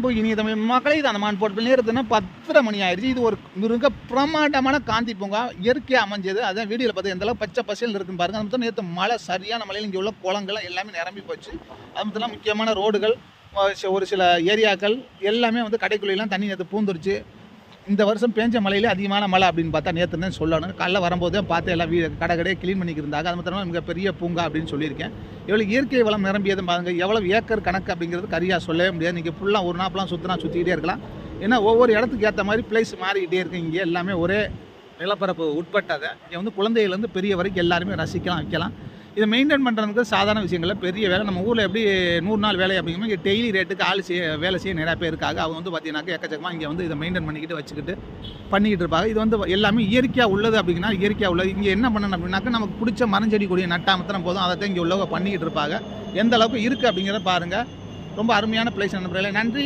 ரொம்ப இனிய தமிழ் மக்களை இது அந்த மான் போட்டு நேரத்துனா 10:30 மணி ஆயிடுச்சு. இது ஒரு மிக பிரமாண்டமான காந்தி பூங்கா இயற்கையாக அமைஞ்சது. அதான் வீடியோவில் பார்த்து எந்தளவு பச்சை பசேல் இருக்குன்னு பாருங்கள். அது மட்டும் நேற்று மழை சரியான மழையில் இங்கே உள்ள குளங்கள் எல்லாமே நிரம்பி போச்சு. அது மட்டும் முக்கியமான ரோடுகள் ஒரு சில ஏரியாக்கள் எல்லாமே வந்து கடைக்குள்ளெல்லாம் தண்ணி நேற்று பூந்துருச்சு. இந்த வருஷம் பேஞ்ச மழையிலே அதிகமான மழை அப்படின்னு பார்த்தா நேற்றுன்னு சொல்லணும். காலைல வரும்போதே பார்த்து எல்லாம் கடையே க்ளீன் பண்ணிக்கிருந்தாங்க. அது மட்டும் மிகப்பெரிய பூங்கா அப்படின்னு சொல்லியிருக்கேன். எவ்வளோ இயற்கை வளம் நிரம்பியதும் பாருங்கள். எவ்வளோ ஏக்கர் கணக்கு அப்படிங்கிறது கரியாக சொல்லவே முடியாது. நீங்கள் ஃபுல்லாக ஒரு நாள் சுற்றிக்கிட்டே இருக்கலாம். ஏன்னா ஒவ்வொரு இடத்துக்கு ஏற்ற மாதிரி பிளேஸ் மாறிக்கிட்டே இருக்குது. இங்கே எல்லாமே ஒரே நிலப்பரப்பு உட்பட்டதை இங்கே வந்து குழந்தைகள்லேருந்து பெரிய வரைக்கும் எல்லாருமே ரசிக்கலாம் வைக்கலாம். இதை மெயின்டைன் பண்ணுறதுக்கு சாதாரண விஷயங்களில் பெரிய வேலை. நம்ம ஊரில் எப்படி 100 நாள் வேலை அப்படிங்கும்போது இங்கே டெய்லி ரேட்டுக்கு ஆள் வேலை செய்ய நிறையா பேர் இருக்காங்க. அவங்க வந்து பார்த்தீங்கன்னாக்க எக்கச்சக்கமாக இங்கே வந்து இதை மெயின்டைன் பண்ணிக்கிட்டு இருப்பாங்க. இது வந்து எல்லாமே இயற்கையாக உள்ளது அப்படின்னா இயற்கையாக உள்ளது. இங்கே என்ன பண்ணணும் அப்படின்னாக்கா நமக்கு பிடிச்ச மரஞ்செடி கொடியை நட்டாமத்தனம் போதும். அதை இங்கே உள்ளவங்க பண்ணிக்கிட்டு இருப்பாங்க. எந்த அளவுக்கு இருக்குது அப்படிங்கிறத பாருங்கள். ரொம்ப அருமையான பிளேஸ் நண்பர்களே. நன்றி.